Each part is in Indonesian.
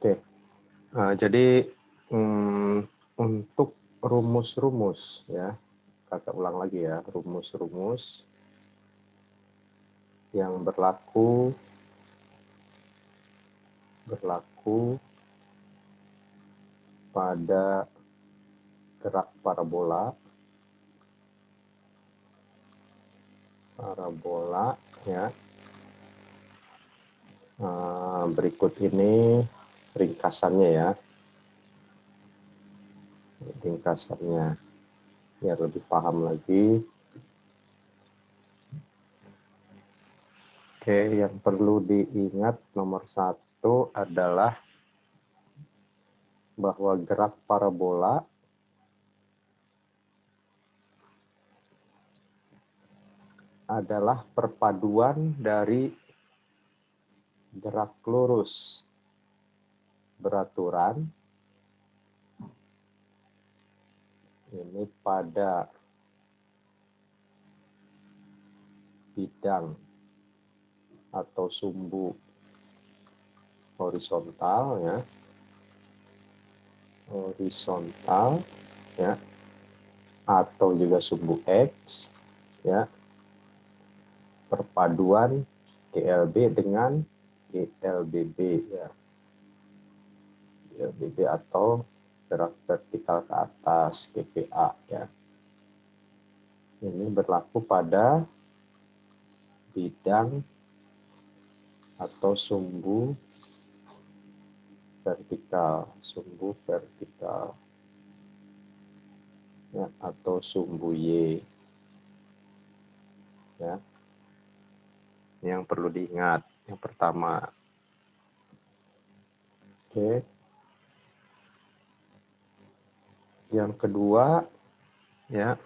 Oke, jadi untuk rumus-rumus ya, kakak ulang lagi ya, rumus-rumus yang berlaku pada gerak parabola ya. Berikut ini ringkasannya ya, biar lebih paham lagi. Oke, yang perlu diingat nomor 1 adalah bahwa gerak parabola adalah perpaduan dari gerak lurus beraturan ini pada bidang atau sumbu horizontal ya, atau juga sumbu X ya, perpaduan GLB dengan GLBB ya. GLBB atau gerak vertikal ke atas GVA ya. Ini berlaku pada bidang atau sumbu vertikal ya, atau sumbu Y ya. Yang perlu diingat yang pertama. Oke. Yang kedua ya,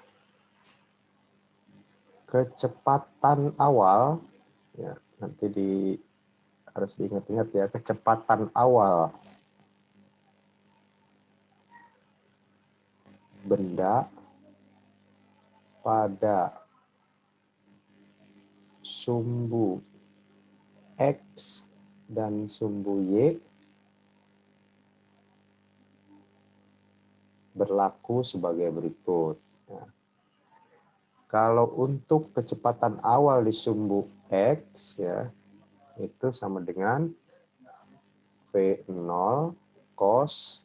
kecepatan awal ya, nanti harus diingat-ingat ya, kecepatan awal benda pada sumbu X dan sumbu Y berlaku sebagai berikut. Nah, kalau untuk kecepatan awal di sumbu X ya, itu sama dengan V0 cos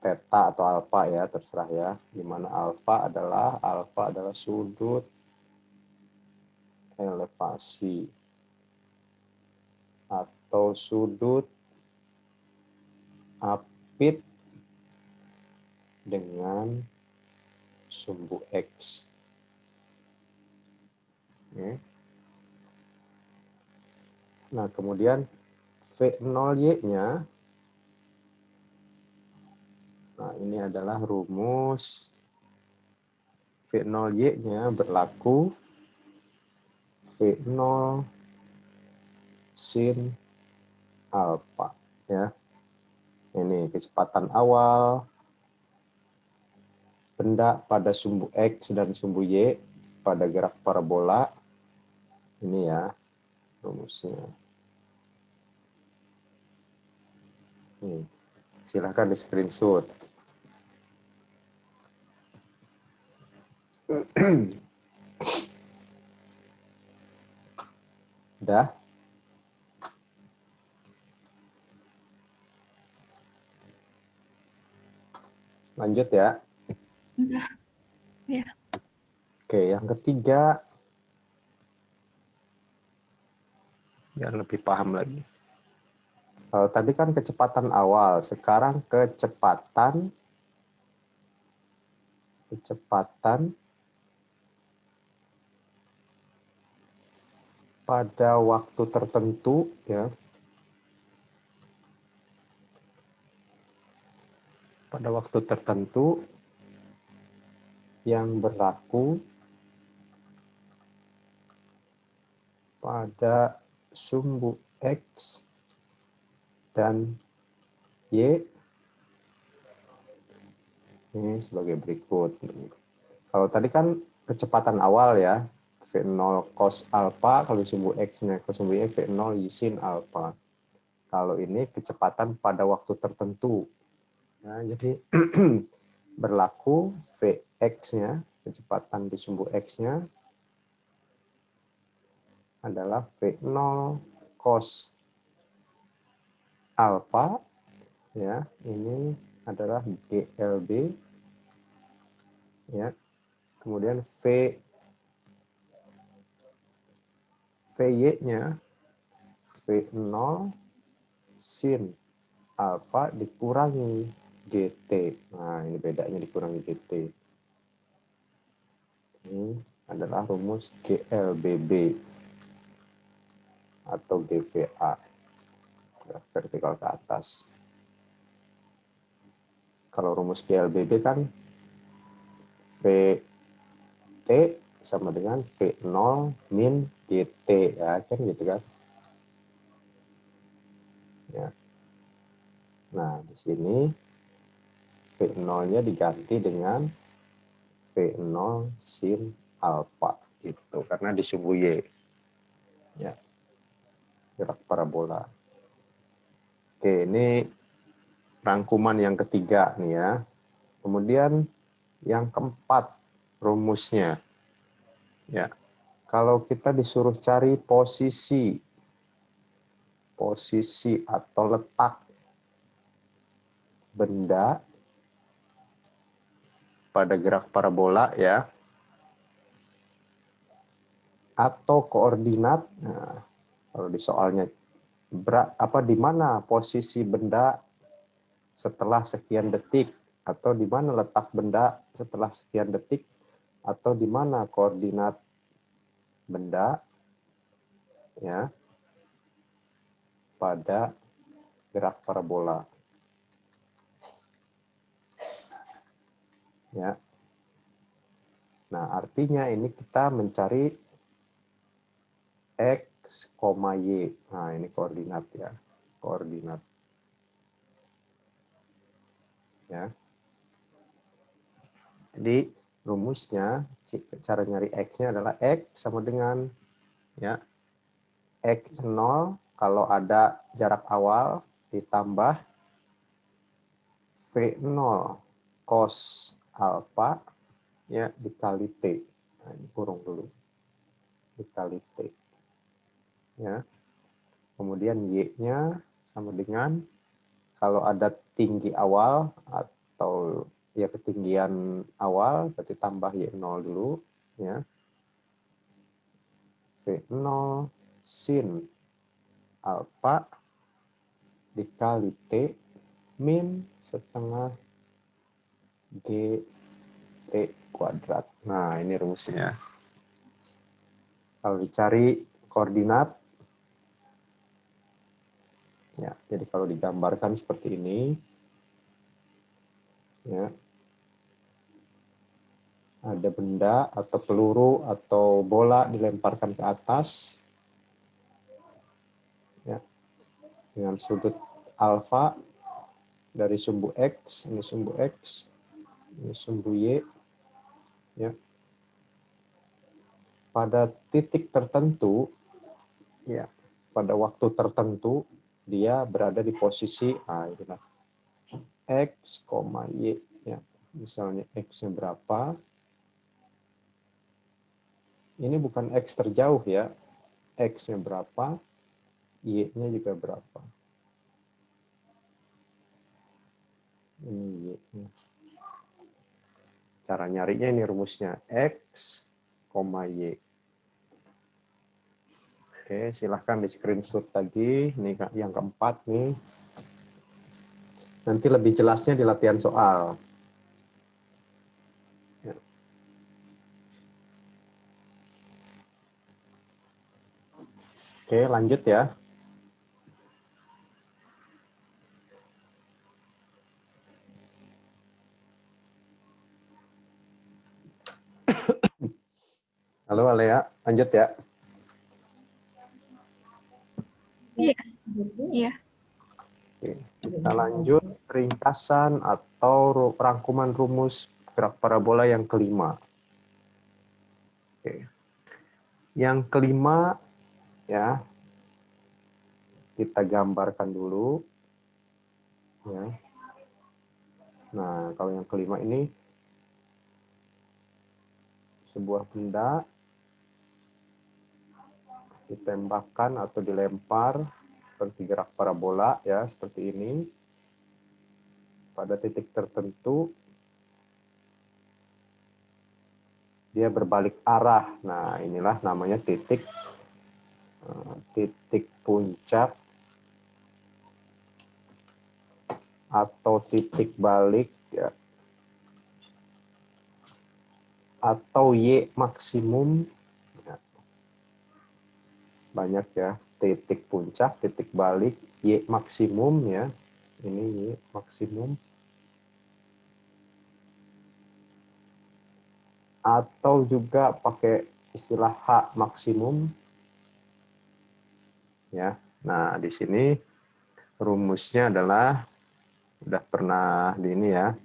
theta atau alfa ya, terserah ya, di mana alfa adalah sudut elevasi atau sudut apit dengan sumbu X. Oke. Nah, kemudian V0Y-nya, nah ini adalah rumus V0Y-nya berlaku V0 sin alfa ya. Ini kecepatan awal benda pada sumbu X dan sumbu Y pada gerak parabola. Ini ya rumusnya. Silahkan di screenshot. Udah? Lanjut ya. Udah. Ya. Oke, yang ketiga, biar lebih paham lagi. Tadi kan kecepatan awal, sekarang kecepatan pada waktu tertentu ya. Pada waktu tertentu yang berlaku pada sumbu X dan Y ini sebagai berikut. Kalau tadi kan kecepatan awal ya, V0 cos alpha, kalau sumbu X-nya ke sumbu Y V0 sin alpha. Kalau ini kecepatan pada waktu tertentu. Nah, jadi berlaku Vx-nya, kecepatan di sumbu X-nya adalah V0 cos alfa, ya, ini adalah GLB, ya. Kemudian VY-nya V0 sin alfa dikurangi GT. Nah, ini bedanya dikurangi GT. Ini adalah rumus GLBB atau GVA, vertikal ke atas. Kalau rumus GLBB kan VT sama dengan V0 min GT, ya kan gitu kan. Ya. Nah, di sini V0-nya diganti dengan V0 sin alfa itu karena di sumbu Y. Ya. Gerak parabola. Oke, ini rangkuman yang ketiga nih ya. Kemudian yang keempat rumusnya. Ya. Kalau kita disuruh cari posisi atau letak benda pada gerak parabola ya, atau koordinat. Nah, kalau di soalnya di mana posisi benda setelah sekian detik, atau di mana letak benda setelah sekian detik, atau di mana koordinat benda ya pada gerak parabola. Ya. Nah, artinya ini kita mencari X, Y. Nah, ini koordinat ya. Koordinat. Ya. Jadi rumusnya, cara nyari X-nya adalah X sama dengan ya X0 kalau ada jarak awal ditambah V0 cos alfa ya dikali T. Nah, ini kurung dulu. Dikali T. Ya. Kemudian Y-nya sama dengan kalau ada tinggi awal atau ya ketinggian awal berarti tambah Y0 dulu ya. V0 sin alfa dikali T min setengah GT kuadrat. Nah, ini rumusnya. Kalau dicari koordinat, ya, jadi kalau digambarkan seperti ini, ya, ada benda atau peluru atau bola dilemparkan ke atas, ya, dengan sudut alfa dari sumbu X, ini sumbu X, ini sumbu Y, ya. Pada titik tertentu, ya, pada waktu tertentu dia berada di posisi inilah X, Y, ya. Misalnya X-nya berapa? Ini bukan X terjauh ya. X-nya berapa? Y-nya juga berapa? Ini Y-nya. Cara nyarinya ini rumusnya X, Y. Oke, silahkan di screenshot lagi. Ini yang keempat nih. Nanti lebih jelasnya di latihan soal. Ya. Oke, lanjut ya. Halo Alea, lanjut ya. Iya. Iya. Oke. Kita lanjut ringkasan atau rangkuman rumus gerak parabola yang kelima. Oke. Yang kelima ya, kita gambarkan dulu. Ya. Nah, kalau yang kelima ini sebuah benda ditembakkan atau dilempar seperti gerak parabola ya, seperti ini pada titik tertentu dia berbalik arah. Nah, inilah namanya titik puncak atau titik balik ya, atau Y maksimum ya. Banyak ya, titik puncak, titik balik, Y maksimum ya, ini Y maksimum, atau juga pakai istilah H maksimum ya. Nah, di sini rumusnya adalah udah pernah di ini ya,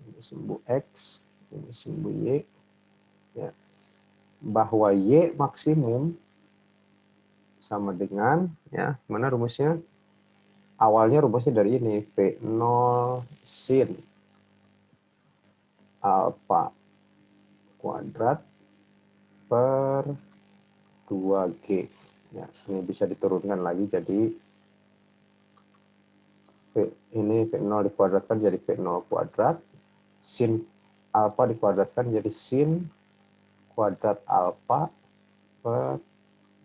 ini sumbu X, ini sumbu Y ya, bahwa Y maksimum sama dengan ya, mana rumusnya? Awalnya rumusnya dari ini, V0 sin alfa kuadrat per 2G. Ya, ini bisa diturunkan lagi jadi ini V0 dikuadratkan jadi V0 kuadrat, sin alfa dikuadratkan jadi sin kuadrat alfa per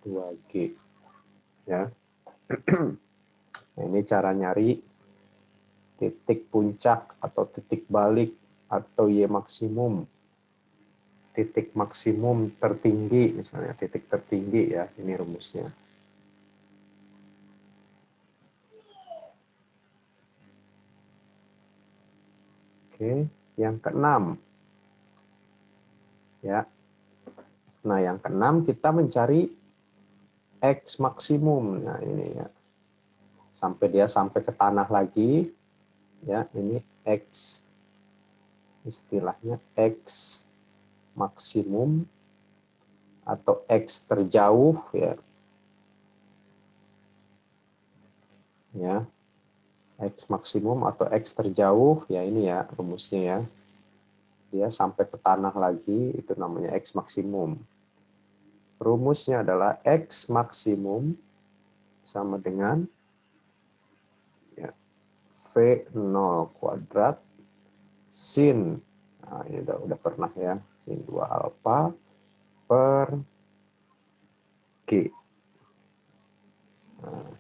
2G. Ya. Nah, ini cara nyari titik puncak atau titik balik atau Y maksimum. Titik maksimum tertinggi, misalnya titik tertinggi ya, ini rumusnya. Oke, yang keenam. Ya. Nah, yang keenam kita mencari X maksimum. Nah, ini ya. Sampai ke tanah lagi. Ya, ini X. Istilahnya X maksimum atau X terjauh ya. Ya. X maksimum atau X terjauh ya, ini ya rumusnya ya. Dia sampai ke tanah lagi, itu namanya X maksimum. Rumusnya adalah X maksimum sama dengan ya, V0 kuadrat sin, nah ini udah pernah ya, sin 2 alfa per G. Nah,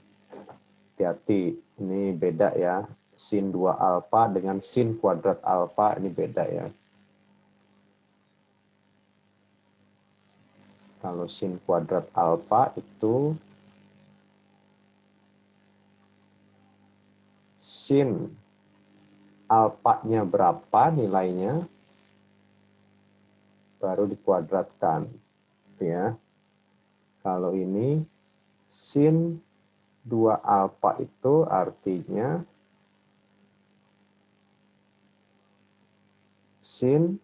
hati-hati, ini beda ya, sin 2 alfa dengan sin kuadrat alfa ini beda ya. Kalau sin kuadrat alfa itu sin alfanya berapa nilainya baru dikuadratkan ya. Kalau ini sin 2 alfa itu artinya sin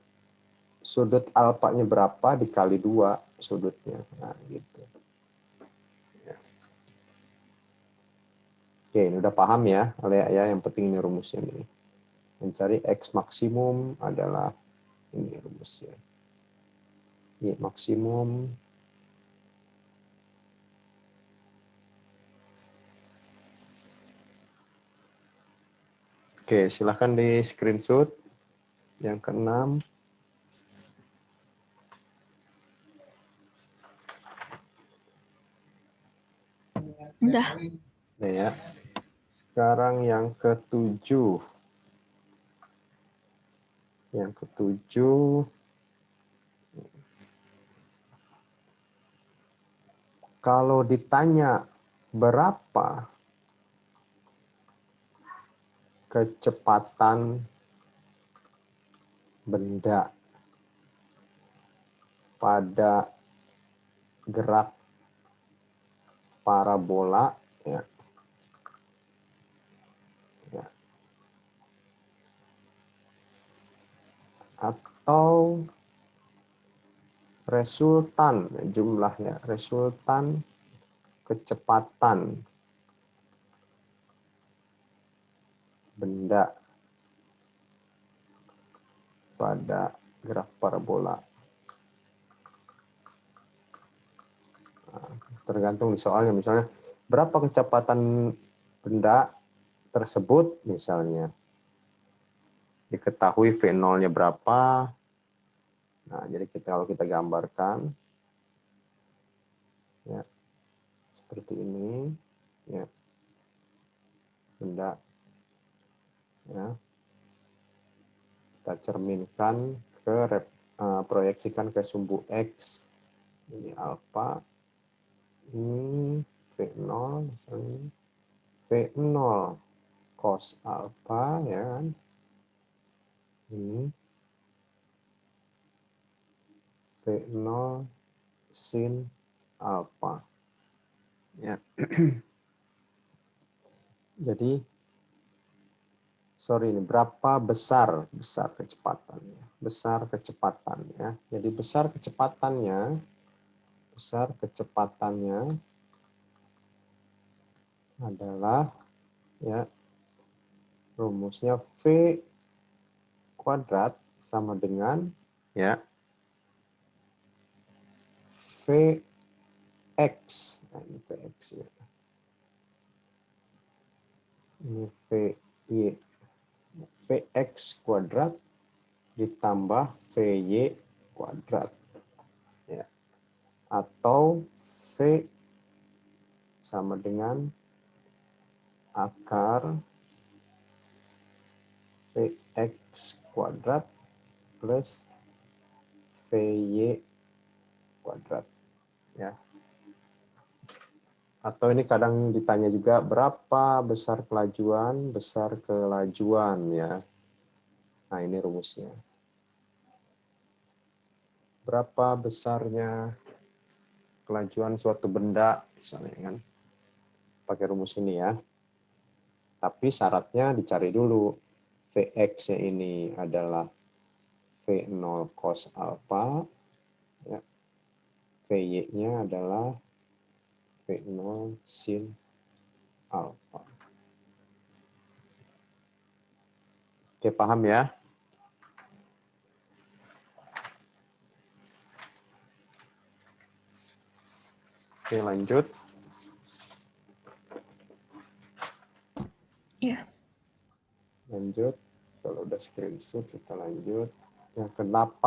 sudut alfanya berapa dikali 2 sudutnya. Nah, gitu. Ya. Oke, ini udah paham ya, Alea ya, yang penting ini rumusnya nih. Mencari X maksimum adalah ini rumusnya. Y maksimum oke, silahkan di screenshot yang keenam. Udah. Nah, ya. Sekarang yang ketujuh. Yang ketujuh, kalau ditanya berapa kecepatan benda pada gerak parabola ya, ya, atau resultan jumlahnya, resultan kecepatan benda pada graf parabola. Nah, tergantung di soalnya, misalnya berapa kecepatan benda tersebut, misalnya diketahui V0-nya berapa. Nah, jadi kalau kita gambarkan ya seperti ini ya, benda ya, kita cerminkan proyeksikan ke sumbu X, ini alfa, ini V0 misalnya, V0 cos alfa ya kan, ini V0 sin alfa ya. Jadi ini berapa besar kecepatannya, jadi besar kecepatannya adalah ya, rumusnya V kuadrat sama dengan ya Vx. Nah, ini Vx ya. Ini Vy. Vx kuadrat ditambah Vy kuadrat. Ya. Atau V sama dengan akar Vx kuadrat plus Vy kuadrat. Ya. Atau ini kadang ditanya juga berapa besar kelajuan ya. Nah, ini rumusnya. Berapa besarnya kelajuan suatu benda misalnya kan. Pakai rumus ini ya. Tapi syaratnya dicari dulu. Vx-nya ini adalah V0 cos alfa ya. Vy-nya adalah V0 sin alfa. Oke, paham ya? Oke, lanjut. Iya. Lanjut. Kalau udah screenshot, kita lanjut. Yang ke-8.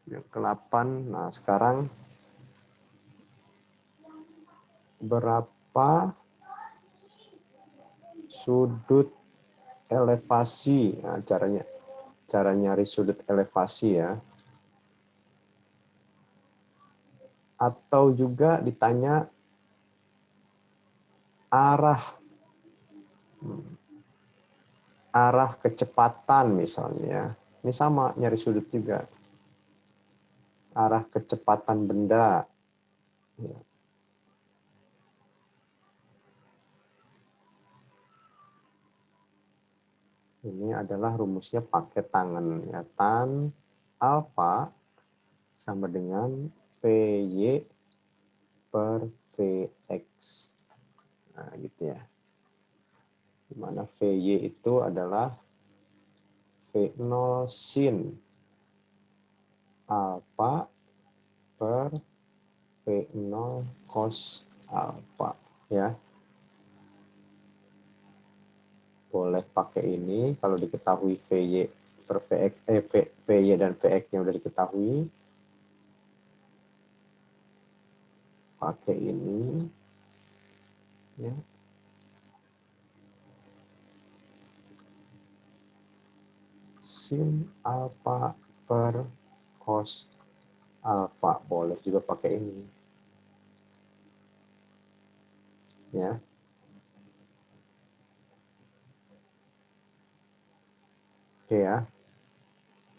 Yang ke-8. Nah, sekarang berapa sudut elevasi? Nah, cara nyari sudut elevasi ya. Atau juga ditanya arah kecepatan misalnya. Ini sama, nyari sudut juga. Arah kecepatan benda. Ya. Ini adalah rumusnya pakai tangan. Ya. Tan alfa sama dengan Py per Vx. Nah, gitu ya. Di mana Vy itu adalah V0 sin alfa per V0 cos alfa. Ya. Boleh pakai ini kalau diketahui Vy per Vx, Vy dan Vx-nya udah diketahui. Pakai ini. Ya. Sin alfa per cos alfa. Boleh juga pakai ini. Ya. Oke ya.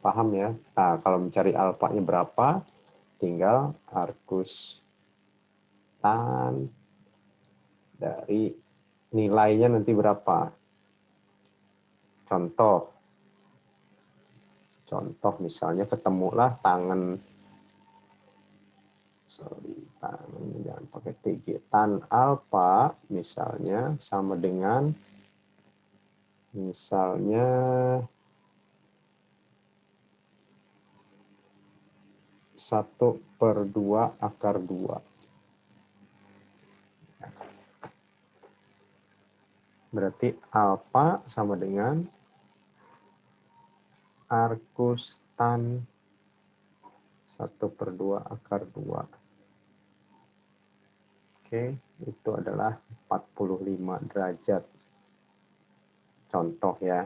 Paham ya? Nah, kalau mencari alfanya berapa, tinggal argus tan dari nilainya nanti berapa. Contoh misalnya ketemulah tangan sorry, jangan pakai TG. Tan alfa misalnya sama dengan misalnya 1/2 akar 2. Berarti alfa sama dengan arcus tan 1/2 akar 2. Oke, itu adalah 45 derajat. Contoh ya.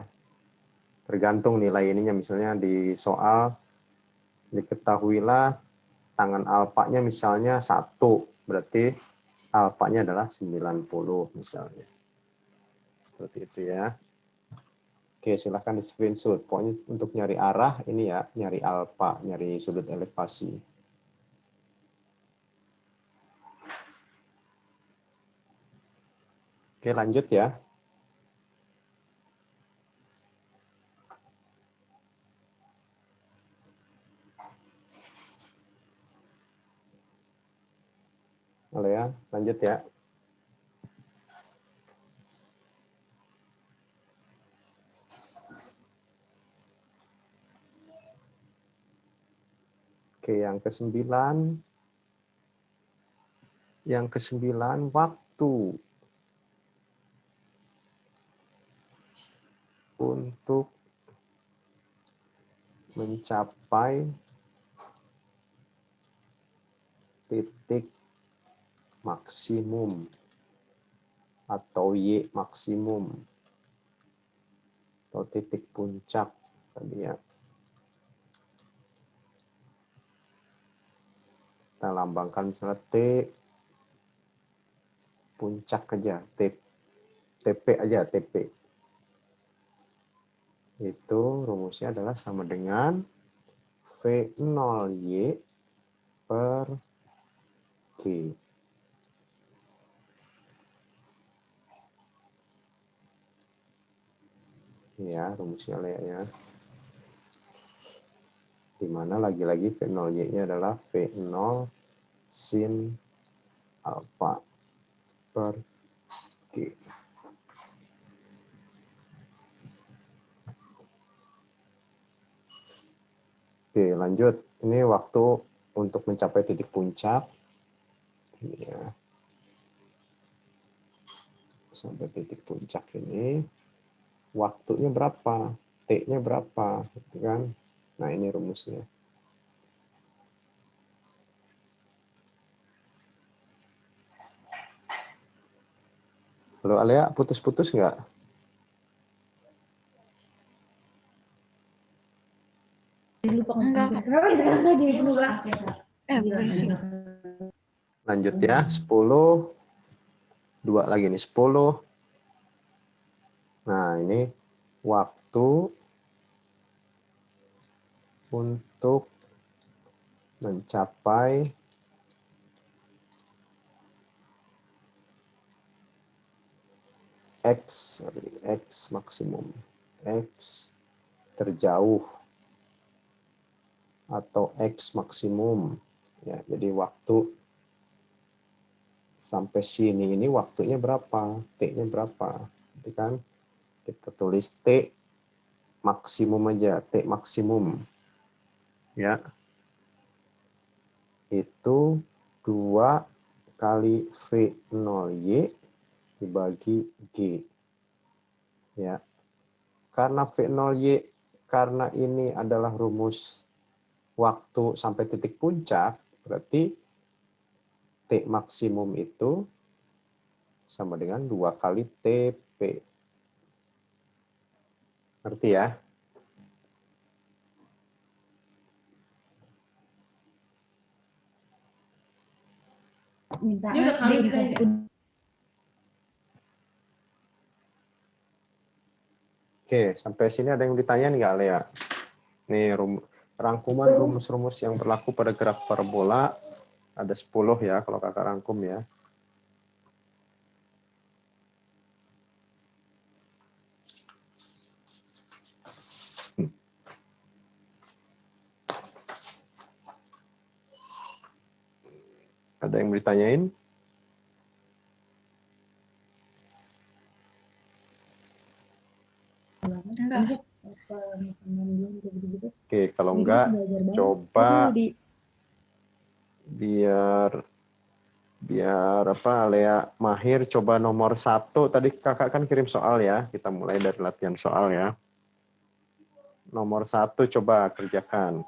Tergantung nilai ininya, misalnya di soal diketahuilah tangan alfanya misalnya 1, berarti alfanya adalah 90 misalnya. Seperti itu ya. Oke, silahkan di screenshot. Pokoknya untuk nyari arah ini ya, nyari alfa, nyari sudut elevasi. Oke, lanjut ya. Halo ya, lanjut ya. Oke, yang ke-9. Yang ke-9, waktu untuk mencapai titik maksimum atau Y maksimum atau titik puncak tadi ya. Kita lambangkan misalnya T puncak aja, TP aja, TP. Itu rumusnya adalah sama dengan V0Y per G. Ya, rumusnya ya. Dimana lagi-lagi V0Y-nya adalah V0 sin alfa per G. Oke, lanjut. Ini waktu untuk mencapai titik puncak. Ya. Sampai titik puncak ini. Waktunya berapa? T-nya berapa? Gitu kan? Nah, ini rumusnya. Halo Alia, putus-putus nggak? Enggak. Lanjut ya, 10. 2 lagi nih, 10. Nah, ini waktu untuk mencapai X maksimum, X terjauh atau X maksimum. Ya, jadi waktu sampai sini ini waktunya berapa? T-nya berapa? Itu kan kita tulis T maksimum aja, T maksimum. Ya. Itu 2 kali V0Y dibagi G. Ya. Karena V0Y, karena ini adalah rumus waktu sampai titik puncak, berarti T maksimum itu sama dengan 2 kali TP. Ngerti ya? Oke, sampai sini ada yang ditanya nggak, Lea? Nih, rangkuman rumus-rumus yang berlaku pada graf parabola ada 10 ya, kalau kakak rangkum ya. Ada yang mau ditanyain? Enggak. Oke, kalau enggak, coba biar apa Lea mahir, coba nomor 1. Tadi kakak kan kirim soal ya. Kita mulai dari latihan soal ya. Nomor 1 coba kerjakan.